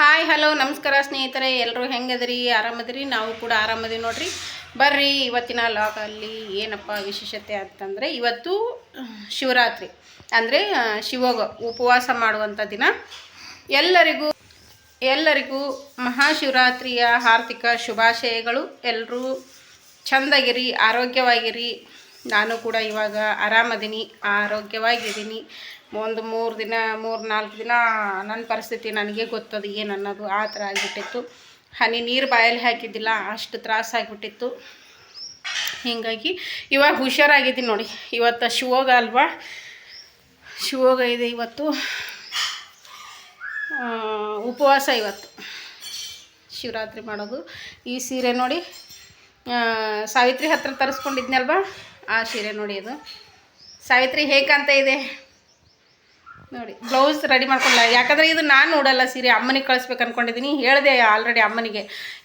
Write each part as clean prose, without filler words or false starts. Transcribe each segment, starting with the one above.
Hi hello ನಮಸ್ಕಾರ ಸ್ನೇಹಿತರೆ, ಎಲ್ಲರೂ ಹೆಂಗದಿರಿ? ಆರಾಮದಿರಿ? ನಾವು ಕೂಡ ಆರಾಮದಿವಿ ನೋಡ್ರಿ. ಬರ್ರಿ ಇವತ್ತಿನ ಲಾಗಲ್ಲಿ ಏನಪ್ಪ ವಿಶೇಷತೆ ಅಂತಂದರೆ, ಇವತ್ತು ಶಿವರಾತ್ರಿ ಅಂದರೆ ಶಿವಗ ಉಪವಾಸ ಮಾಡುವಂಥ ದಿನ. ಎಲ್ಲರಿಗೂ ಮಹಾಶಿವರಾತ್ರಿಯ ಹಾರ್ದಿಕ ಶುಭಾಶಯಗಳು. ಎಲ್ಲರೂ ಚೆಂದಾಗಿರಿ, ಆರೋಗ್ಯವಾಗಿರಿ. ನಾನು ಕೂಡ ಇವಾಗ ಆರಾಮದೀನಿ, ಆರೋಗ್ಯವಾಗಿದ್ದೀನಿ. ಒಂದು 3-4 ದಿನ ನನ್ನ ಪರಿಸ್ಥಿತಿ ನನಗೆ ಗೊತ್ತದು ಏನು ಅನ್ನೋದು. ಆ ಥರ ಆಗಿಬಿಟ್ಟಿತ್ತು. ಹನಿ ನೀರು ಬಾಯಲ್ಲಿ ಹಾಕಿದ್ದಿಲ್ಲ, ಅಷ್ಟು ತ್ರಾಸಾಗಿಬಿಟ್ಟಿತ್ತು. ಹೀಗಾಗಿ ಇವಾಗ ಹುಷಾರಾಗಿದ್ದೀನಿ ನೋಡಿ. ಇವತ್ತು ಶಿವೋಗ ಅಲ್ವಾ, ಶಿವೋಗ ಇದೆ ಇವತ್ತು. ಉಪವಾಸ ಇವತ್ತು ಶಿವರಾತ್ರಿ ಮಾಡೋದು. ಈ ಸೀರೆ ನೋಡಿ, ಸಾವಿತ್ರಿ ಹತ್ರ ತರಿಸ್ಕೊಂಡಿದ್ನಲ್ವ, ಆ ಸೀರೆ ನೋಡಿ. ಇದು ಸಾವಿತ್ರಿ ಹೇಗಂತ ಇದೆ ನೋಡಿ. ಬ್ಲೌಸ್ ರೆಡಿ ಮಾಡ್ಕೊಳ್ಳ, ಯಾಕಂದರೆ ಇದು ನಾನು ನೋಡಲ್ಲ ಸೀರೆ, ಅಮ್ಮನಿಗೆ ಕಳಿಸ್ಬೇಕು ಅಂದ್ಕೊಂಡಿದ್ದೀನಿ. ಹೇಳಿದೆ ಆಲ್ರೆಡಿ ಅಮ್ಮನಿಗೆ,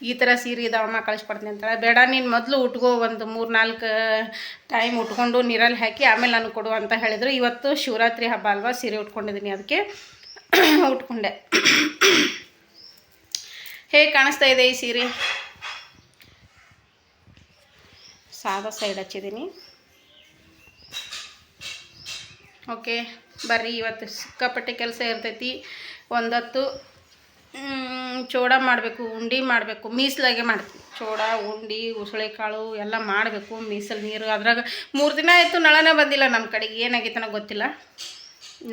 ಈ ಥರ ಸೀರೆ ಇದಾವಮ್ಮ ಕಳಿಸ್ಕೊಡ್ತೀನಿ ಅಂತಾಳೆ. ಬೇಡ, ನೀನು ಮೊದಲು ಉಟ್ಕೋ, ಒಂದು 3-4 ಟೈಮ್ ಉಟ್ಕೊಂಡು ನೀರಲ್ಲಿ ಹಾಕಿ ಆಮೇಲೆ ನಾನು ಕೊಡು ಅಂತ ಹೇಳಿದರು. ಇವತ್ತು ಶಿವರಾತ್ರಿ ಹಬ್ಬ ಅಲ್ವಾ, ಸೀರೆ ಉಟ್ಕೊಂಡಿದ್ದೀನಿ, ಅದಕ್ಕೆ ಉಟ್ಕೊಂಡೆ. ಹೇಗೆ ಕಾಣಿಸ್ತಾ ಇದೆ ಈ ಸೀರೆ? ಸಾದಾ ಸೈಡ್ ಹಚ್ಚಿದ್ದೀನಿ. ಓಕೆ, ಬರ್ರಿ. ಇವತ್ತು ಸಿಕ್ಕಾಪಟ್ಟೆ ಕೆಲಸ ಇರ್ತೈತಿ. ಒಂದೊತ್ತು ಚೋಡ ಮಾಡಬೇಕು, ಉಂಡೆ ಮಾಡಬೇಕು. ಮೀಸಲಾಗೆ ಮಾಡ್ತೀವಿ ಚೋಡ, ಉಂಡೆ, ಉಸಳೆಕಾಳು ಎಲ್ಲ ಮಾಡಬೇಕು. ಮೀಸಲು ನೀರು ಅದ್ರಾಗ 3 ದಿನ ಆಯಿತು, ನಳನೇ ಬಂದಿಲ್ಲ ನಮ್ಮ ಕಡೆಗೆ. ಏನಾಗೈತೆ ನನಗೆ ಗೊತ್ತಿಲ್ಲ,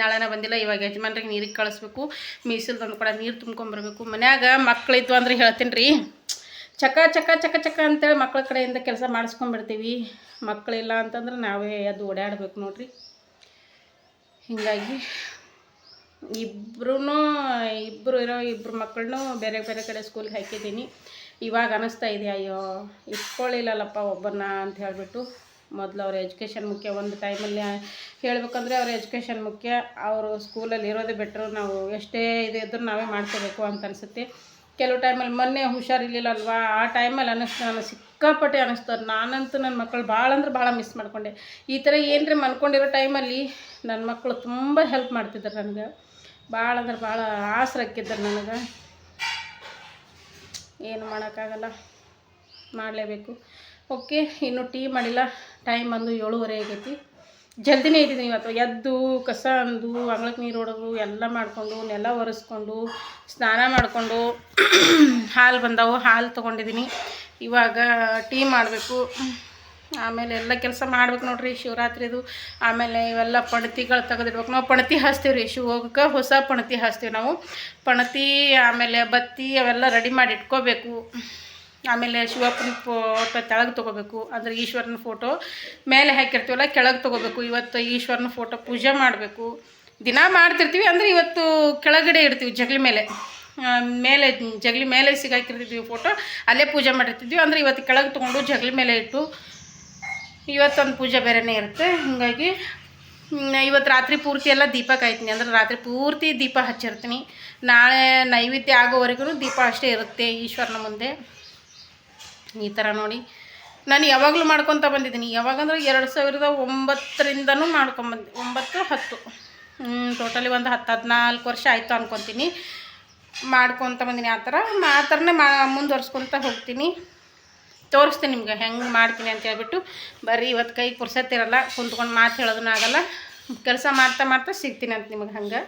ನಳನೇ ಬಂದಿಲ್ಲ. ಇವಾಗ ಯಜಮಾನ್ರಿಗೆ ನೀರಿಗೆ ಕಳಿಸ್ಬೇಕು. ಮೀಸಲ್ದೊಂದು ಕೂಡ ನೀರು ತುಂಬ್ಕೊಂಬರ್ಬೇಕು. ಮನ್ಯಾಗ ಮಕ್ಕಳಿದ್ವು ಅಂದ್ರೆ ಹೇಳ್ತೀನಿ ರೀ, ಚಕ ಚಕ ಚಕ ಚಕ ಅಂತೇಳಿ ಮಕ್ಕಳ ಕಡೆಯಿಂದ ಕೆಲಸ ಮಾಡಿಸ್ಕೊಂಡ್ಬಿಡ್ತೀವಿ. ಮಕ್ಕಳಿಲ್ಲ ಅಂತಂದ್ರೆ ನಾವೇ ಅದು ಓಡಾಡಬೇಕು ನೋಡ್ರಿ. ಹೀಗಾಗಿ ಇಬ್ಬರು ಮಕ್ಕಳನ್ನೂ ಬೇರೆ ಬೇರೆ ಕಡೆ ಸ್ಕೂಲ್ಗೆ ಹಾಕಿದ್ದೀನಿ. ಇವಾಗ ಅನ್ನಿಸ್ತಾ ಇದೆ, ಅಯ್ಯೋ ಇಟ್ಕೊಳ್ಳಿಲ್ಲಲ್ಲಪ್ಪ ಒಬ್ಬರನ್ನ ಅಂತ ಹೇಳಿಬಿಟ್ಟು. ಮೊದಲು ಅವ್ರ ಎಜುಕೇಷನ್ ಮುಖ್ಯ. ಒಂದು ಟೈಮಲ್ಲಿ ಹೇಳ್ಬೇಕಂದ್ರೆ ಅವ್ರ ಎಜುಕೇಷನ್ ಮುಖ್ಯ. ಅವರು ಸ್ಕೂಲಲ್ಲಿ ಇರೋದೇ ಬೆಟ್ರು. ನಾವು ಎಷ್ಟೇ ಇದ್ರೂ ನಾವೇ ಮಾಡ್ಕೋಬೇಕು ಅಂತ ಅನಿಸುತ್ತೆ. ಕೆಲವು ಟೈಮಲ್ಲಿ ಮೊನ್ನೆ ಹುಷಾರಿರ್ಲಿಲ್ಲಲ್ವ, ಆ ಟೈಮಲ್ಲಿ ನಾನು ಸಿಕ್ಕಾಪಟ್ಟೆ ಅನ್ನಿಸ್ತದೆ. ನಾನಂತೂ ನನ್ನ ಮಕ್ಕಳು ಭಾಳ ಅಂದ್ರೆ ಭಾಳ ಮಿಸ್ ಮಾಡ್ಕೊಂಡೆ. ಈ ಥರ ಏನರ ಮನ್ಕೊಂಡಿರೋ ಟೈಮಲ್ಲಿ ನನ್ನ ಮಕ್ಕಳು ತುಂಬ ಹೆಲ್ಪ್ ಮಾಡ್ತಿದ್ದಾರೆ ನನಗೆ. ಭಾಳ ಅಂದ್ರೆ ಭಾಳ ಆಸರಾಕ್ಕಿದ್ದಾರೆ ನನಗೆ. ಏನು ಮಾಡೋಕ್ಕಾಗಲ್ಲ, ಮಾಡಲೇಬೇಕು. ಓಕೆ, ಇನ್ನೂ ಟೀ ಮಾಡಿಲ್ಲ. ಟೈಮ್ ಬಂದು 7:30 ಆಗೈತಿ. ಜಲ್ದಿನೇ ಇದ್ದೀನಿ ಇವತ್ತು. ಎದ್ದು ಕಸ ಅಂದು, ಅಂಗಳಕ್ಕೆ ನೀರು ಹೊಡೆದು ಎಲ್ಲ ಮಾಡಿಕೊಂಡು, ನೆಲ ಒರೆಸ್ಕೊಂಡು, ಸ್ನಾನ ಮಾಡಿಕೊಂಡು, ಹಾಲು ಬಂದವು, ಹಾಲು ತೊಗೊಂಡಿದ್ದೀನಿ. ಇವಾಗ ಟೀ ಮಾಡಬೇಕು. ಆಮೇಲೆ ಎಲ್ಲ ಕೆಲಸ ಮಾಡ್ಬೇಕು ನೋಡ್ರಿ ಶಿವರಾತ್ರಿದು. ಆಮೇಲೆ ಇವೆಲ್ಲ ಪಣತಿಗಳು ತೆಗೆದಿಡ್ಬೇಕು. ನಾವು ಪಣತಿ ಹಾಸ್ತೀವಿ ರೀ ಶಿವೋಗಕ್ಕೆ. ಹೊಸ ಪಣತಿ ಹಾಸ್ತೀವಿ ನಾವು. ಪಣತಿ ಆಮೇಲೆ ಬತ್ತಿ ಅವೆಲ್ಲ ರೆಡಿ ಮಾಡಿ ಇಟ್ಕೋಬೇಕು. ಆಮೇಲೆ ಶಿವಪ್ಪನ ಫೋಟೋ ತೆಳಗೆ ತೊಗೋಬೇಕು. ಅಂದರೆ ಈಶ್ವರನ ಫೋಟೋ ಮೇಲೆ ಹಾಕಿರ್ತೀವಲ್ಲ, ಕೆಳಗೆ ತೊಗೋಬೇಕು. ಇವತ್ತು ಈಶ್ವರನ ಫೋಟೋ ಪೂಜೆ ಮಾಡಬೇಕು. ದಿನ ಮಾಡ್ತಿರ್ತೀವಿ, ಅಂದರೆ ಇವತ್ತು ಕೆಳಗಡೆ ಇಡ್ತೀವಿ, ಜಗಲಿ ಮೇಲೆ ಜಗಲಿ ಮೇಲೆ ಸಿಗಾಕಿರ್ತಿದ್ವಿ ಫೋಟೋ, ಅಲ್ಲೇ ಪೂಜೆ ಮಾಡಿರ್ತಿದ್ವಿ. ಅಂದರೆ ಇವತ್ತು ಕೆಳಗೆ ತೊಗೊಂಡು ಜಗಲಿ ಮೇಲೆ ಇಟ್ಟು, ಇವತ್ತೊಂದು ಪೂಜೆ ಬೇರೆಯೇ ಇರುತ್ತೆ. ಹೀಗಾಗಿ ಇವತ್ತು ರಾತ್ರಿ ಪೂರ್ತಿ ಎಲ್ಲ ದೀಪ ಕಾಯ್ತೀನಿ. ಅಂದರೆ ರಾತ್ರಿ ಪೂರ್ತಿ ದೀಪ ಹಚ್ಚಿರ್ತೀನಿ. ನಾಳೆ ನೈವೇದ್ಯ ಆಗೋವರೆಗೂ ದೀಪ ಅಷ್ಟೇ ಇರುತ್ತೆ ಈಶ್ವರನ ಮುಂದೆ. ಈ ಥರ ನೋಡಿ, ನಾನು ಯಾವಾಗಲೂ ಮಾಡ್ಕೊತ ಬಂದಿದ್ದೀನಿ. ಯಾವಾಗಂದ್ರೆ 2009ರಿಂದನೂ ಮಾಡ್ಕೊಂಬಂದು, 9-10 ಟೋಟಲಿ ಒಂದು 10-14 ವರ್ಷ ಆಯಿತು ಅನ್ಕೊತೀನಿ ಮಾಡ್ಕೊತ ಬಂದೀನಿ. ಆ ಥರನೇ ಮುಂದುವರ್ಸ್ಕೊತ ಹೋಗ್ತೀನಿ. ತೋರಿಸ್ತೀನಿ ನಿಮ್ಗೆ ಹೆಂಗೆ ಮಾಡ್ತೀನಿ ಅಂತ ಹೇಳ್ಬಿಟ್ಟು. ಬರ್ರಿ, ಇವತ್ತು ಕೈಗೆ ಪುರ್ಸತ್ತಿರಲ್ಲ, ಕುಂತ್ಕೊಂಡು ಮಾತು ಹೇಳೋದೂ ಆಗಲ್ಲ. ಕೆಲಸ ಮಾಡ್ತಾ ಸಿಗ್ತೀನಿ ಅಂತ ನಿಮಗೆ. ಹಂಗೆ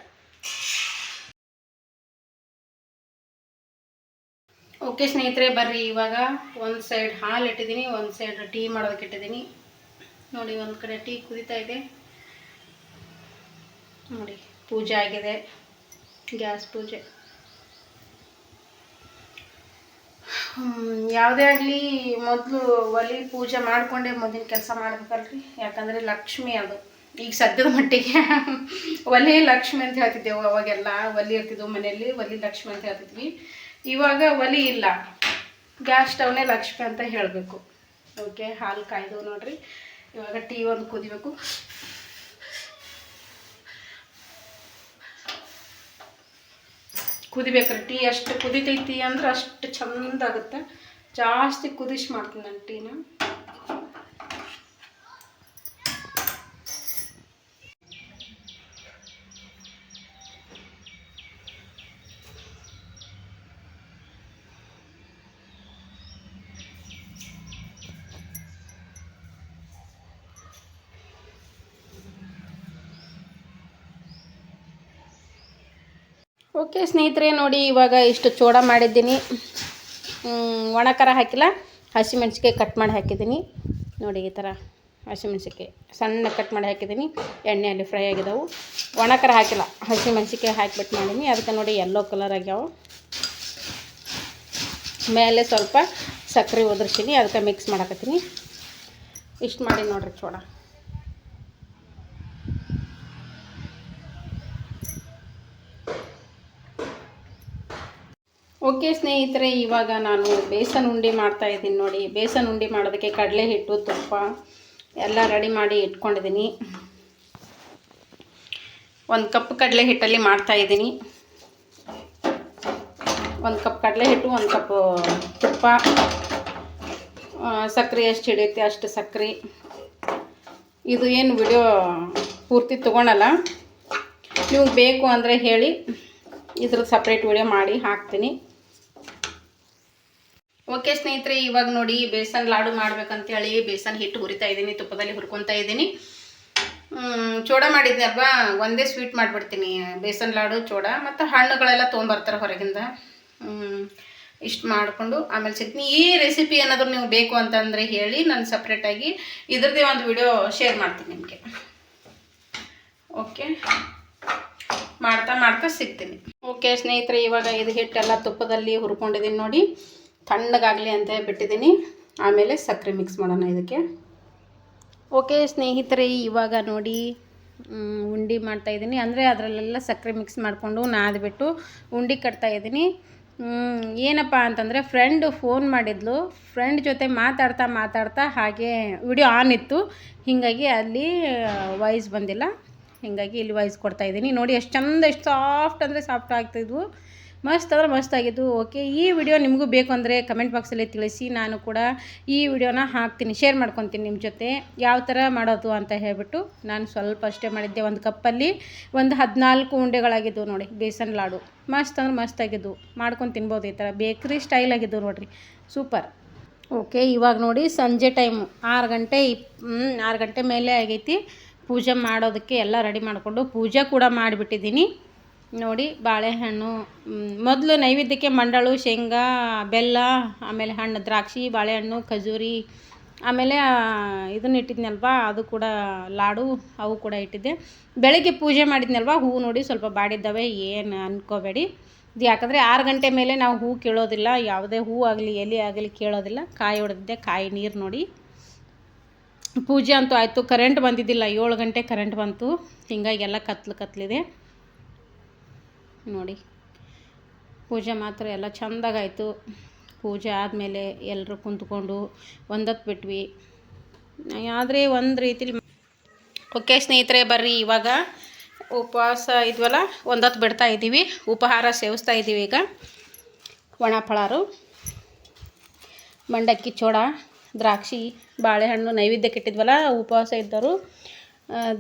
ಓಕೆ ಸ್ನೇಹಿತರೆ, ಬರ್ರಿ. ಇವಾಗ ಒಂದು ಸೈಡ್ ಹಾಲು ಇಟ್ಟಿದ್ದೀನಿ, ಒಂದು ಸೈಡ್ ಟೀ ಮಾಡೋದಕ್ಕೆ ಇಟ್ಟಿದ್ದೀನಿ ನೋಡಿ. ಒಂದು ಕಡೆ ಟೀ ಕುದೀತಾ ಇದೆ ನೋಡಿ. ಪೂಜೆ ಆಗಿದೆ, ಗ್ಯಾಸ್ ಪೂಜೆ. ಯಾವುದೇ ಆಗಲಿ ಮೊದಲು ಒಲೆ ಪೂಜೆ ಮಾಡಿಕೊಂಡೇ ಮೊದಲಿನ ಕೆಲಸ ಮಾಡ್ಬೇಕಲ್ರಿ. ಯಾಕಂದರೆ ಲಕ್ಷ್ಮಿ ಅದು. ಈಗ ಸದ್ಯದ ಮಟ್ಟಿಗೆ ಒಲೆ ಲಕ್ಷ್ಮಿ ಅಂತ ಹೇಳ್ತಿದ್ದೆವು. ಅವಾಗೆಲ್ಲ ಒಲೆ ಇರ್ತಿದ್ವು ಮನೆಯಲ್ಲಿ, ಒಲೆ ಲಕ್ಷ್ಮಿ ಅಂತ ಹೇಳ್ತಿದ್ವಿ. ಇವಾಗ ಒಲೆ ಇಲ್ಲ, ಗ್ಯಾಸ್ ಸ್ಟವ್ನೇ ಲಕ್ಷ್ಮಿ ಅಂತ ಹೇಳಬೇಕು. ಓಕೆ, ಹಾಲು ಕಾಯ್ದು ನೋಡ್ರಿ. ಇವಾಗ ಟೀ ಒಂದು ಕುದಿಬೇಕು. ಕುದಿಬೇಕ್ರಿ ಟೀ. ಅಷ್ಟು ಕುದಿತೈತಿ ಅಂದ್ರೆ ಅಷ್ಟು ಚಂದ ಆಗುತ್ತೆ. ಜಾಸ್ತಿ ಕುದಿಸಿ ಮಾಡ್ತೀನಿ ನಾನು ಟೀನ. ಓಕೆ ಸ್ನೇಹಿತರೆ, ನೋಡಿ ಇವಾಗ ಇಷ್ಟು ಚೂಡ ಮಾಡಿದ್ದೀನಿ. ಒಣ ಖಾರ ಹಾಕಿಲ್ಲ, ಹಸಿಮೆಣ್ಸಿಕಾಯಿ ಕಟ್ ಮಾಡಿ ಹಾಕಿದ್ದೀನಿ. ನೋಡಿ ಈ ಥರ ಹಸಿಮೆಣ್ಸಿಕಾಯಿ ಸಣ್ಣ ಕಟ್ ಮಾಡಿ ಹಾಕಿದ್ದೀನಿ. ಎಣ್ಣೆಯಲ್ಲಿ ಫ್ರೈ ಆಗಿದ್ದಾವೆ. ಒಣ ಖಾರ ಹಾಕಿಲ್ಲ, ಹಸಿಮೆಣ್ಸಿಕಾಯಿ ಹಾಕಿಬಿಟ್ಟು ಮಾಡೀನಿ. ಅದಕ್ಕೆ ನೋಡಿ ಯೆಲ್ಲೋ ಕಲರ್ ಆಗ್ಯಾವ. ಮೇಲೆ ಸ್ವಲ್ಪ ಸಕ್ಕರೆ ಉದುರ್ಸೀನಿ, ಅದಕ್ಕೆ ಮಿಕ್ಸ್ ಮಾಡಕತ್ತೀನಿ. ಇಷ್ಟು ಮಾಡಿ ನೋಡಿರಿ ಚೂಡ. ಓಕೆ ಸ್ನೇಹಿತರೆ, ಇವಾಗ ನಾನು ಬೇಸನ್ ಉಂಡೆ ಮಾಡ್ತಾಯಿದ್ದೀನಿ. ನೋಡಿ ಬೇಸನ್ ಉಂಡೆ ಮಾಡೋದಕ್ಕೆ ಕಡಲೆ ಹಿಟ್ಟು, ತುಪ್ಪ ಎಲ್ಲ ರೆಡಿ ಮಾಡಿ ಇಟ್ಕೊಂಡಿದ್ದೀನಿ. 1 ಕಪ್ ಕಡಲೆ ಹಿಟ್ಟಲ್ಲಿ ಮಾಡ್ತಾಯಿದ್ದೀನಿ. 1 ಕಪ್ ಕಡಲೆ ಹಿಟ್ಟು, 1 ಕಪ್ ತುಪ್ಪ, ಸಕ್ಕರೆ ಎಷ್ಟು ಹಿಡಿಯುತ್ತೆ ಅಷ್ಟು ಸಕ್ಕರೆ. ಇದು ಏನು ವಿಡಿಯೋ ಪೂರ್ತಿ ತೊಗೊಳಲ್ಲ, ನೀವು ಬೇಕು ಅಂದರೆ ಹೇಳಿ, ಇದ್ರದ್ದು ಸಪ್ರೇಟ್ ವಿಡಿಯೋ ಮಾಡಿ ಹಾಕ್ತೀನಿ. ಓಕೆ ಸ್ನೇಹಿತರೆ, ಇವಾಗ ನೋಡಿ ಬೇಸನ್ ಲಾಡು ಮಾಡ್ಬೇಕಂತೇಳಿ ಬೇಸನ್ ಹಿಟ್ಟು ಹುರಿತಾ ಇದ್ದೀನಿ. ತುಪ್ಪದಲ್ಲಿ ಹುರ್ಕೊತಾ ಇದ್ದೀನಿ. ಚೂಡ ಮಾಡಿದ್ದೆ ಅಲ್ವಾ, ಒಂದೇ ಸ್ವೀಟ್ ಮಾಡಿಬಿಡ್ತೀನಿ. ಬೇಸನ್ ಲಾಡು, ಚೂಡ ಮತ್ತು ಹಣ್ಣುಗಳೆಲ್ಲ ತೊಗೊಂಬರ್ತಾರೆ ಹೊರಗಿಂದ. ಇಷ್ಟು ಮಾಡಿಕೊಂಡು ಆಮೇಲೆ ಸಿಗ್ತೀನಿ. ಈ ರೆಸಿಪಿ ಏನಾದರೂ ನೀವು ಬೇಕು ಅಂತಂದರೆ ಹೇಳಿ, ನಾನು ಸಪ್ರೇಟಾಗಿ ಇದ್ರದ್ದೇ ಒಂದು ವಿಡಿಯೋ ಶೇರ್ ಮಾಡ್ತೀನಿ ನಿಮಗೆ. ಓಕೆ, ಮಾಡ್ತಾ ಸಿಗ್ತೀನಿ. ಓಕೆ ಸ್ನೇಹಿತರೆ, ಇವಾಗ ಇದು ಹಿಟ್ಟೆಲ್ಲ ತುಪ್ಪದಲ್ಲಿ ಹುರ್ಕೊಂಡಿದ್ದೀನಿ. ನೋಡಿ ತಣ್ಣಗಾಗಲಿ ಅಂತ ಬಿಟ್ಟಿದ್ದೀನಿ. ಆಮೇಲೆ ಸಕ್ಕರೆ ಮಿಕ್ಸ್ ಮಾಡೋಣ ಇದಕ್ಕೆ. ಓಕೆ ಸ್ನೇಹಿತರೆ, ಇವಾಗ ನೋಡಿ ಉಂಡೆ ಮಾಡ್ತಾಯಿದ್ದೀನಿ. ಅಂದರೆ ಅದರಲ್ಲೆಲ್ಲ ಸಕ್ಕರೆ ಮಿಕ್ಸ್ ಮಾಡಿಕೊಂಡು ನಾದ್ಬಿಟ್ಟು ಉಂಡೆ ಕಟ್ತಾಯಿದ್ದೀನಿ. ಏನಪ್ಪ ಅಂತಂದರೆ ಫ್ರೆಂಡು ಫೋನ್ ಮಾಡಿದ್ಲು. ಫ್ರೆಂಡ್ ಜೊತೆ ಮಾತಾಡ್ತಾ ಹಾಗೆ ವಿಡಿಯೋ ಆನ್ ಇತ್ತು. ಹೀಗಾಗಿ ಅಲ್ಲಿ ವಾಯ್ಸ್ ಬಂದಿಲ್ಲ. ಹೀಗಾಗಿ ಇಲ್ಲಿ ವಾಯ್ಸ್ ಕೊಡ್ತಾಯಿದ್ದೀನಿ. ನೋಡಿ ಎಷ್ಟು ಚಂದ, ಎಷ್ಟು ಸಾಫ್ಟ್ ಅಂದರೆ ಸಾಫ್ಟ್ ಆಗ್ತಿದ್ವು. ಮಸ್ತ್ ಅಂದರೆ ಮಸ್ತ್ ಆಗಿದ್ದು. ಓಕೆ, ಈ ವಿಡಿಯೋ ನಿಮಗೂ ಬೇಕು ಅಂದರೆ ಕಮೆಂಟ್ ಬಾಕ್ಸಲ್ಲಿ ತಿಳಿಸಿ. ನಾನು ಕೂಡ ಈ ವಿಡಿಯೋನ ಹಾಕ್ತೀನಿ, ಶೇರ್ ಮಾಡ್ಕೊತೀನಿ ನಿಮ್ಮ ಜೊತೆ. ಯಾವ ಥರ ಮಾಡೋದು ಅಂತ ಹೇಳಿಬಿಟ್ಟು. ನಾನು ಸ್ವಲ್ಪ ಅಷ್ಟೇ ಮಾಡಿದ್ದೆ. 1 ಕಪ್ಪಲ್ಲಿ ಒಂದು 14 ಉಂಡೆಗಳಾಗಿದ್ದವು ನೋಡಿ ಬೇಸನ್ ಲಾಡು. ಮಸ್ತ್ ಅಂದ್ರೆ ಮಸ್ತ್ ಆಗಿದ್ದವು. ಮಾಡ್ಕೊಂಡು ತಿನ್ಬೋದು. ಈ ಥರ ಬೇಕ್ರಿ ಸ್ಟೈಲ್ ಆಗಿದ್ದವು ನೋಡಿರಿ, ಸೂಪರ್. ಓಕೆ, ಇವಾಗ ನೋಡಿ ಸಂಜೆ ಟೈಮು 6 ಗಂಟೆ ಮೇಲೆ ಆಗೈತಿ. ಪೂಜೆ ಮಾಡೋದಕ್ಕೆ ಎಲ್ಲ ರೆಡಿ ಮಾಡಿಕೊಂಡು ಪೂಜೆ ಕೂಡ ಮಾಡಿಬಿಟ್ಟಿದ್ದೀನಿ. ನೋಡಿ ಬಾಳೆಹಣ್ಣು, ಮೊದಲು ನೈವೇದ್ಯಕ್ಕೆ ಮಂಡಾಳು, ಶೇಂಗಾ, ಬೆಲ್ಲ, ಆಮೇಲೆ ಹಣ್ಣು ದ್ರಾಕ್ಷಿ, ಬಾಳೆಹಣ್ಣು, ಖಜೂರಿ, ಆಮೇಲೆ ಇದನ್ನ ಇಟ್ಟಿದ್ನಲ್ವ ಅದು ಕೂಡ ಲಾಡು, ಅವು ಕೂಡ ಇಟ್ಟಿದ್ದೆ. ಬೆಳಗ್ಗೆ ಪೂಜೆ ಮಾಡಿದ್ನಲ್ವ, ಹೂವು ನೋಡಿ ಸ್ವಲ್ಪ ಬಾಡಿದ್ದಾವೆ, ಏನು ಅಂದ್ಕೋಬೇಡಿ. ಇದು ಯಾಕಂದರೆ 6 ಗಂಟೆ ಮೇಲೆ ನಾವು ಹೂವು ಕೀಳೋದಿಲ್ಲ. ಯಾವುದೇ ಹೂವು ಆಗಲಿ ಎಲೆ ಆಗಲಿ ಕೇಳೋದಿಲ್ಲ. ಕಾಯಿ ಹೊಡೆದಿದ್ದೆ, ಕಾಯಿ ನೀರು ನೋಡಿ. ಪೂಜೆ ಅಂತೂ ಆಯಿತು. ಕರೆಂಟ್ ಬಂದಿದ್ದಿಲ್ಲ, 7 ಗಂಟೆ ಕರೆಂಟ್ ಬಂತು. ಹೀಗಾಗಿ ಎಲ್ಲ ಕತ್ಲಿದೆ ನೋಡಿ. ಪೂಜೆ ಮಾತ್ರ ಎಲ್ಲ ಚೆಂದಾಗಾಯಿತು. ಪೂಜೆ ಆದಮೇಲೆ ಎಲ್ಲರೂ ಕುಂತ್ಕೊಂಡು ಒಂದೊತ್ತು ಬಿಟ್ವಿ. ಆದರೆ ಒಂದು ರೀತಿಲಿ ಓಕೆ ಸ್ನೇಹಿತರೆ, ಬರ್ರಿ ಇವಾಗ ಉಪವಾಸ ಇದ್ವಲ್ಲ, ಒಂದೊತ್ತು ಬಿಡ್ತಾ ಇದ್ದೀವಿ. ಉಪಹಾರ ಸೇವಿಸ್ತಾ ಇದ್ದೀವಿ. ಈಗ ಒಣ ಫಳಾರು, ಮಂಡಕ್ಕಿ, ಚೂಡ, ದ್ರಾಕ್ಷಿ, ಬಾಳೆಹಣ್ಣು ನೈವೇದ್ಯಕ್ಕೆ ಇಟ್ಟಿದ್ವಲ್ಲ. ಉಪವಾಸ ಇದ್ದರು,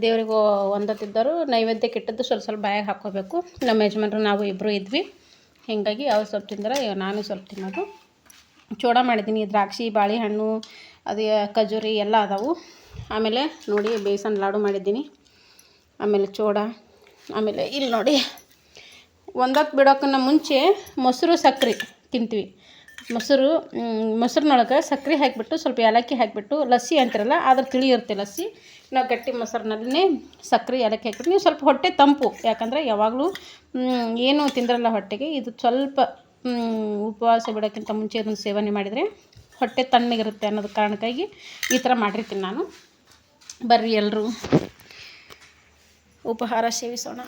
ದೇವರಿಗೂ ಒಂದತ್ತಿದ್ದರು. ನೈವೇದ್ಯಕ್ಕೆ ಇಟ್ಟದ್ದು ಸ್ವಲ್ಪ ಬಾಯಾಗಿ ಹಾಕ್ಕೋಬೇಕು. ನಮ್ಮ ಯಜಮಾನ್ರು ನಾವು ಇಬ್ಬರು ಇದ್ವಿ. ಹೀಗಾಗಿ ಅವ್ರು ಸ್ವಲ್ಪ ತಿಂದರೆ ನಾನು ಸ್ವಲ್ಪ ತಿನ್ನೋದು. ಚೂಡ ಮಾಡಿದ್ದೀನಿ. ದ್ರಾಕ್ಷಿ, ಬಾಳೆಹಣ್ಣು, ಅದು ಖಜೂರಿ ಎಲ್ಲ ಅದಾವು. ಆಮೇಲೆ ನೋಡಿ ಬೇಸನ್ ಲಾಡು ಮಾಡಿದ್ದೀನಿ. ಆಮೇಲೆ ಚೂಡ, ಆಮೇಲೆ ಇಲ್ಲಿ ನೋಡಿ ಒಂದೊತ್ತು ಬಿಡೋಕ್ಕನ್ನ ಮುಂಚೆ ಮೊಸರು ಸಕ್ಕರೆ ತಿಂತೀವಿ. ಮೊಸರಿನೊಳಗೆ ಸಕ್ಕರೆ ಹಾಕಿಬಿಟ್ಟು ಸ್ವಲ್ಪ ಏಲಕ್ಕಿ ಹಾಕಿಬಿಟ್ಟು, ಲಸ್ಸಿ ಅಂತಿರಲ್ಲ ಆದ್ರೆ ತಿಳಿ ಇರುತ್ತೆ ಲಸ್ಸಿ. ನಾವು ಗಟ್ಟಿ ಮೊಸರಿನಲ್ಲೇ ಸಕ್ಕರೆ ಏಲಕ್ಕಿ ಹಾಕಿಬಿಟ್ಟು, ನೀವು ಸ್ವಲ್ಪ ಹೊಟ್ಟೆ ತಂಪು. ಯಾಕಂದರೆ ಯಾವಾಗಲೂ ಏನೂ ತಿಂದ್ರಲ್ಲ ಹೊಟ್ಟೆಗೆ, ಇದು ಸ್ವಲ್ಪ ಉಪವಾಸ ಬಿಡೋಕ್ಕಿಂತ ಮುಂಚೆ ಇದನ್ನು ಸೇವನೆ ಮಾಡಿದರೆ ಹೊಟ್ಟೆ ತಣ್ಣಗಿರುತ್ತೆ ಅನ್ನೋದು ಕಾರಣಕ್ಕಾಗಿ ಈ ಥರ ಮಾಡಿರ್ತೀನಿ ನಾನು. ಬರ್ರಿ ಎಲ್ಲರೂ ಉಪಹಾರ ಸೇವಿಸೋಣ.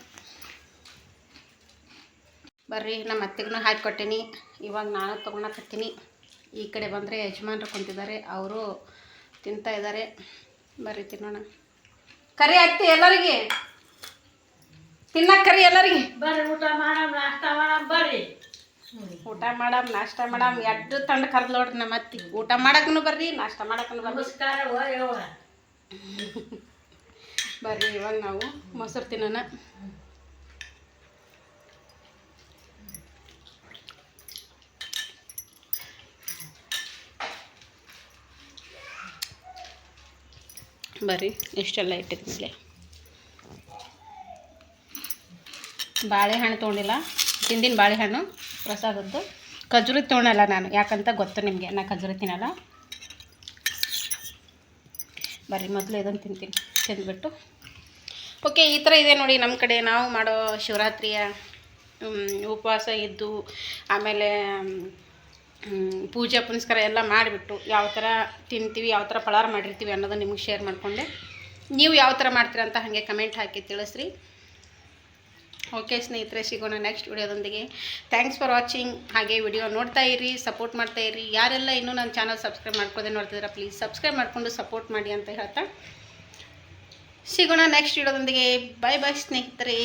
ಬರ್ರಿ, ನಮ್ಮ ಅತ್ತೆಗೂ ಹಾಕಿಕೊಟ್ಟೀನಿ. ಇವಾಗ ನಾನು ತೊಗೊಳಕತ್ತೀನಿ. ಈ ಕಡೆ ಬಂದರೆ ಯಜಮಾನ್ರು ಕುಂತಿದ್ದಾರೆ, ಅವರು ತಿಂತಾಯಿದ್ದಾರೆ. ಬರ್ರಿ ತಿನ್ನೋಣ. ಕರಿ ಅತ್ತಿ ಎಲ್ಲರಿಗೆ ತಿನ್ನಕ್ಕೆ, ಕರಿ ಎಲ್ಲರಿಗೆ. ಬರ್ರಿ ಊಟ ಮಾಡಮ್, ನಾಷ್ಟ ಮಾಡಮ್. ಬರ್ರಿ ಊಟ ಮಾಡಮ್, ನಾಷ್ಟ ಮಾಡಮ್. ಎರಡು ತಂಡ ಕರ್ದು ನೋಡ್ರಿ ನಮ್ಮ ಅತ್ತಿ. ಊಟ ಮಾಡಕ್ಕೂ ಬರ್ರಿ, ನಾಷ್ಟ ಮಾಡಕ್ಕೂ ಬರ್ರಿ. ನಮಸ್ಕಾರ. ಬರ್ರಿ ಇವಾಗ ನಾವು ಮೊಸರು ತಿನ್ನೋಣ. ಬರ್ರಿ, ಇಷ್ಟೆಲ್ಲ ಇಟ್ಟಿದ್ಮೇಲೆ ಬಾಳೆಹಣ್ಣು ತೊಗೊಂಡಿಲ್ಲ, ಹಿಂದಿನ ಬಾಳೆಹಣ್ಣು ಪ್ರಸಾದದ್ದು. ಖಜೂರಿ ತೊಗೊಳಲ್ಲ ನಾನು, ಯಾಕಂತ ಗೊತ್ತು ನಿಮಗೆ, ನಾ ಖಜೂರಿ ತಿನ್ನಲ್ಲ. ಬರ್ರಿ ಮೊದಲು ಇದನ್ನು ತಿಂದ್ಬಿಟ್ಟು. ಓಕೆ, ಈ ಥರ ಇದೆ ನೋಡಿ ನಮ್ಮ ಕಡೆ ನಾವು ಮಾಡೋ ಶಿವರಾತ್ರಿಯ ಉಪವಾಸ ಇದ್ದು ಆಮೇಲೆ ಪೂಜೆ ಪುನಸ್ಕಾರ ಎಲ್ಲ ಮಾಡಿಬಿಟ್ಟು ಯಾವ ಥರ ತಿಂತೀವಿ, ಯಾವ ಥರ ಫಳಾರ ಮಾಡಿರ್ತೀವಿ ಅನ್ನೋದು ನಿಮಗೆ ಶೇರ್ ಮಾಡಿಕೊಂಡೆ. ನೀವು ಯಾವ ಥರ ಮಾಡ್ತೀರ ಅಂತ ಹಾಗೆ ಕಮೆಂಟ್ ಹಾಕಿ ತಿಳಿಸ್ರಿ. ಓಕೆ ಸ್ನೇಹಿತರೆ, ಸಿಗೋಣ ನೆಕ್ಸ್ಟ್ ವಿಡಿಯೋದೊಂದಿಗೆ. Thanks for watching. ಹಾಗೆ ವಿಡಿಯೋ ನೋಡ್ತಾ ಇರಿ, ಸಪೋರ್ಟ್ ಮಾಡ್ತಾ ಇರಿ. ಯಾರೆಲ್ಲ ಇನ್ನೂ ನನ್ನ ಚಾನಲ್ ಸಬ್ಸ್ಕ್ರೈಬ್ ಮಾಡ್ಕೋದೆ ನೋಡ್ತಿದ್ದೀರಾ, ಪ್ಲೀಸ್ ಸಬ್ಸ್ಕ್ರೈಬ್ ಮಾಡಿಕೊಂಡು ಸಪೋರ್ಟ್ ಮಾಡಿ ಅಂತ ಹೇಳ್ತಾ ಸಿಗೋಣ ನೆಕ್ಸ್ಟ್ ವಿಡಿಯೋದೊಂದಿಗೆ. ಬಾಯ್ ಬಾಯ್ ಸ್ನೇಹಿತರೆ.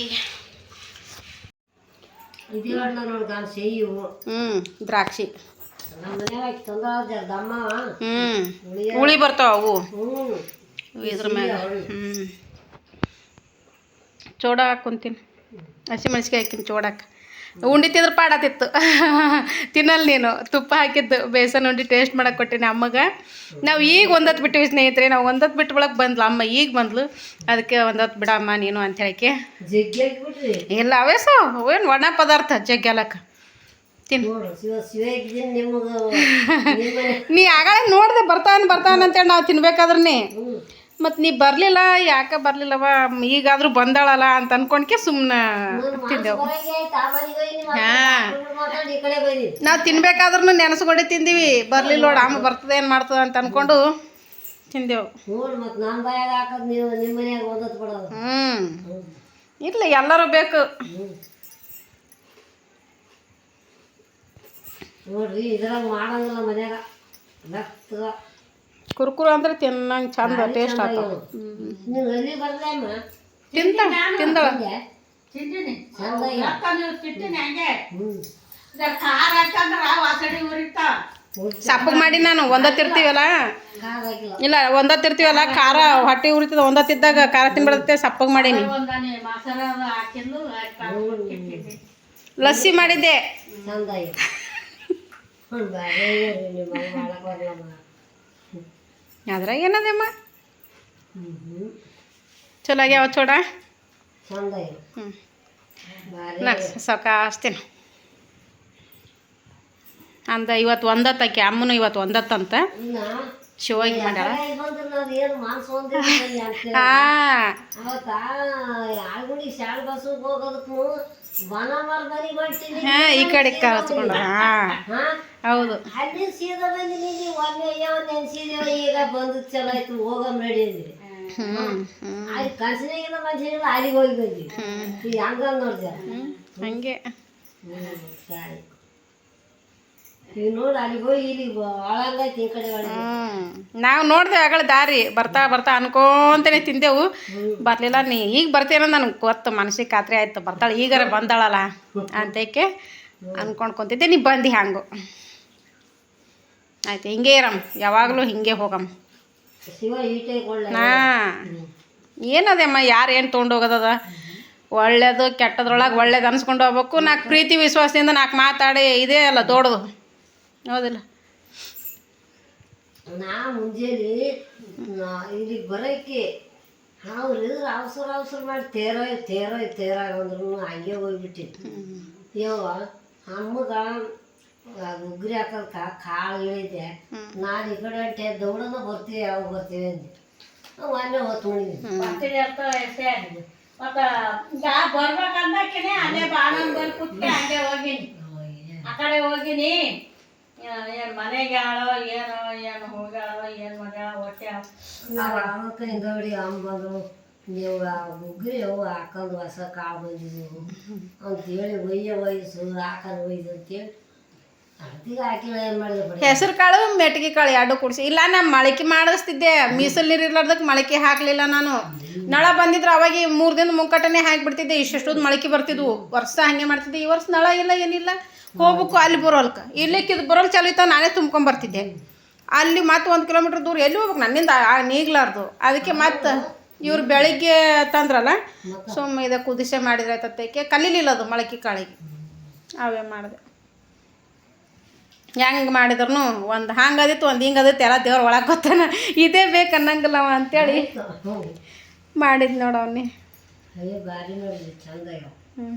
ದ್ರಾಕ್ಷಿ ಹುಳಿ ಬರ್ತಾವ ಅವು ಇದ್ರ ಮ್ಯಾಗ. ಚೋಡ ಹಾಕ್ಕೊಂತೀನಿ, ಹಸಿಮೆಣ್ಸಿಕಾಯಿ ಹಾಕಿನಿ ಚೋಡಕ್ಕೆ. ಉಂಡಿ ತಿಂದ್ರೆ ಪಾಡಾತಿತ್ತು. ತಿನ್ನಲ್ಲ ನೀನು. ತುಪ್ಪ ಹಾಕಿದ್ದು ಬೇಸನ್ ಉಂಡಿ ಟೇಸ್ಟ್ ಮಾಡಕ್ಕೆ ಕೊಟ್ಟಿನಿ ಅಮ್ಮಗೆ. ನಾವು ಈಗ ಒಂದತ್ತು ಬಿಟ್ಟಿವಿ ಸ್ನೇಹಿತರೆ. ನಾವು ಒಂದತ್ತು ಬಿಟ್ಟು ಬಳಕ್ಕೆ ಬಂದ್ಲು ಅಮ್ಮ, ಈಗ ಬಂದ್ಲು. ಅದಕ್ಕೆ ಒಂದತ್ತು ಬಿಡಮ್ಮ ನೀನು ಅಂತ ಹೇಳಕ್ಕೆ. ಇಲ್ಲ ಅವೇಸೋ ಏನು ಒಣ ಪದಾರ್ಥ ಜಗ್ಗೆಲಕ್ಕೆ ತಿನ್ನು. ನೀ ಆಗಾಗ ನೋಡಿದೆ ಬರ್ತಾವನ್ ಅಂತೇಳಿ ನಾವು ತಿನ್ಬೇಕಾದ್ರೆ. ಮತ್ತು ನೀ ಬರಲಿಲ್ಲ, ಯಾಕೆ ಬರಲಿಲ್ಲವ, ಈಗಾದರೂ ಬಂದಾಳಲ್ಲ ಅಂತ ಅನ್ಕೊಂಡ್ಕೆ ಸುಮ್ಮನೆ ತಿಂದೆವು. ಹಾಂ, ನಾವು ತಿನ್ಬೇಕಾದ್ರೂ ನೆನೆಸ್ಕೊಂಡೆ ತಿಂದೀವಿ. ಬರಲಿಲ್ಲ ನೋಡು ಅಮ್ಮ ಬರ್ತದೆ ಏನು ಮಾಡ್ತದೆ ಅಂತ ಅಂದ್ಕೊಂಡು ತಿಂದೆವು. ಇಲ್ಲ ಎಲ್ಲರೂ ಬೇಕು ನೋಡ್ರಿ. ಇದ್ರಾಗ ಮಾಡಂಗಿಲ್ಲ ಮನ್ಯಾಗ. ಕುರ್ಕುರು ಅಂದ್ರೆ ತಿನ್ನಂಗೆ ಚಂದ ಟೇಸ್ಟ್ ಆಗ್ತಾವ. ತಿಂದಳ ಸಪ್ಪಗೆ ಮಾಡಿ ನಾನು ಒಂದತ್ತಿರ್ತೀವಲ್ಲ, ಇಲ್ಲ ಒಂದತ್ತಿರ್ತೀವಲ್ಲ ಖಾರ ಹೊಟ್ಟೆ ಉರಿತದ. ಒಂದತ್ತಿದ್ದಾಗ ಖಾರ ತಿನ್ಬಿಡತ್ತೆ, ಸಪ್ಪಗೆ ಮಾಡೀನಿ. ಲಸ್ಸಿ ಮಾಡಿದ್ದೆ. ಅದ್ರಾಗ ಏನದಮ್ಮ ಚಲೋ ಆಗ್ಯಾವ ಚೋಡ. ಸಾಕಾಸ್ತೀನಿ ಅಂದ. ಇವತ್ತು ಒಂದತ್ತಾಕಿ ಅಮ್ಮನು ಇವತ್ತು ಒಂದತ್ತಂತ ಶಿವಾಗಿ ಮಾಡ್ಯಾಳ. ಹಾಂ, ಈ ಕಡೆ ಕಳ್ಸ್ಕೊಂಡ. ಹಾಂ ಹೌದು. ಹಂಗೆ ನಾವು ನೋಡ್ದೆ ಆಗಳ ದಾರಿ ಬರ್ತಾ ಬರ್ತಾ ಅನ್ಕೊಂತೇನೆ ತಿಂದೆವು. ಬರ್ಲಿಲ್ಲ. ನೀ ಈಗ ಬರ್ತೀನ ನನಗೆ ಗೊತ್ತು, ಮನಸ್ಸಿಗೆ ಖಾತ್ರಿ ಆಯ್ತು ಬರ್ತಾಳೆ, ಈಗಾರ ಬಂದಾಳಲ್ಲ ಅಂತೇಕೆ ಅನ್ಕೊಂಡ್ಕೊಂತಿದ್ದೆ. ನೀ ಬಂದು ಹ್ಯಾಂಗು ಆಯ್ತು. ಹಿಂಗೆ ಇರಮ್, ಯಾವಾಗಲೂ ಹಿಂಗೆ ಹೋಗಮ್ಮ. ಹಾಂ, ಏನದಮ್ಮ ಯಾರು ಏನು ತೊಗೊಂಡು ಹೋಗೋದದ. ಒಳ್ಳೇದು ಕೆಟ್ಟದ್ರೊಳಗೆ ಒಳ್ಳೇದು ಅನ್ಸ್ಕೊಂಡು ಹೋಗ್ಬೇಕು. ನಾಲ್ಕು ಪ್ರೀತಿ ವಿಶ್ವಾಸದಿಂದ ನಾಲ್ಕು ಮಾತಾಡಿ ಇದೇ ಅಲ್ಲ ದೊಡ್ಡದು, ಹೌದಿಲ್ಲ. ನಾ ಮುಂಜಾನೆ ಇಲ್ಲಿಗೆ ಬರೋಕ್ಕೆ ಅವ್ರಿದ್ರೆ ಅವಸರ ಮಾಡಿ ತೇರಾಗಂದ್ರು ಹಂಗೆ ಹೋಗ್ಬಿಟ್ಟಿತ್ತು. ಯವ್ವ ಅಮ್ಮಗ ಉಗ್ರಿ ಹಾಕೋದಕ್ಕ ಕಾಳು ಇಳಿದೆ. ನಾನು ಈ ಕಡೆ ಹೊಂಟೆ, ದೌಡನ ಬರ್ತೀವಿ, ಯಾವಾಗ ಬರ್ತೀವಿ ಅಂದೆ. ಒಮ್ಮೆ ಹೊತ್ತು ಬರ್ತೀನಿ ಅಂತ ಎಷ್ಟೇ ಆಗಿದೆ. ಮತ್ತು ಈಗ ಬರ್ಬೇಕಂದಕ್ಕೇನೆ ಅಲ್ಲೇ ಬಾಣನ್ ಬಂದು ಕೂತ್ಕೆ ಹಂಗೆ ಹೋಗಿನಿ. ಆ ಕಡೆ ಹೋಗಿನಿ. ಏನು ಮನೆಗೆ ಆಳೋ ಏನು ಹೋಗ್ಯಾಳೋ ಏನು ಮಾಡ್ಯಾಳ ಹೊಟ್ಟೆ ಹಿಂದೋಡಿ ಅಮ್ಮ ಬಂದರು. ನೀವು ಉಗ್ರಿ ಅವು ಹಾಕೊಂಡು ಹೊಸ ಕಾಳು ಬಂದಿದ್ದೆವು ಅಂತೇಳಿ ವಯಸ್ಸು ಹಾಕೊಂಡು ಒಯ್ದು ಅಂತೇಳಿ ಅರ್ಧಿಗೆ ಹಾಕಿಲ್ಲ. ಏನು ಮಾಡಿದೆ ಹೆಸರು ಕಾಳು ಮೆಟ್ಗೆ ಕಾಳು ಎರಡು ಕೂಡಿಸಿ. ಇಲ್ಲ ನಾನು ಮೊಳಕೆ ಮಾಡಿಸ್ತಿದ್ದೆ. ಮೀಸಲು ನೀರು ಇರ್ಲಾರ್ದಕ್ಕೆ ಮೊಳಕೆ ಹಾಕಲಿಲ್ಲ ನಾನು. ನಳ ಬಂದಿದ್ರು ಅವಾಗ 3 ದಿನದ ಮುಂಕಟನೆ ಹಾಕಿಬಿಡ್ತಿದ್ದೆ. ಇಷ್ಟೊಂದು ಮೊಳಕೆ ಬರ್ತಿದ್ವು. ವರ್ಷ ಹಾಗೆ ಮಾಡ್ತಿದ್ದೆ. ಈ ವರ್ಷ ನಳ ಇಲ್ಲ, ಏನಿಲ್ಲ. ಹೋಗ್ಬೇಕು ಅಲ್ಲಿ ಬರೋಲ್ಕ. ಇಲ್ಲಿಕ್ಕಿದು ಬರೋಲ್ ಚಾಲು ಇತ್ತು, ನಾನೇ ತುಂಬ್ಕೊಂಬರ್ತಿದ್ದೆ. ಅಲ್ಲಿ ಮತ್ತೆ 1 ಕಿಲೋಮೀಟ್ರ್ ದೂರ ಎಲ್ಲಿ ಹೋಗ್ಬೇಕು ನನ್ನಿಂದ ನೀಗ್ಲಾರ್ದು. ಅದಕ್ಕೆ ಮತ್ತೆ ಇವ್ರು ಬೆಳಿಗ್ಗೆ ತಂದ್ರಲ್ಲ, ಸುಮ್ಮ ಇದು ಕುದಿಸೆ ಮಾಡಿದ್ರೆ ಆಯ್ತತ್ತೇಕೆ ಕಲೀಲಿಲ್ಲ ಅದು ಮೊಳಕೆ ಕಾಳಿಗೆ. ಅವೇ ಮಾಡಿದೆ. ಹೆಂಗೆ ಮಾಡಿದ್ರು ಒಂದು ಹಂಗದಿತ್ತು, ಒಂದು ಹಿಂಗದಿತ್ತು, ಎಲ್ಲ ದೇವ್ರ ಒಳಗೆ ಗೊತ್ತಾನ. ಇದೇ ಬೇಕು ಅನ್ನಂಗಿಲ್ಲವ ಅಂತೇಳಿ ಮಾಡಿದ್ ನೋಡವನ್ನಿ. ಬಾರಿ ನೋಡಿ ಚಂದ. ಹ್ಞೂ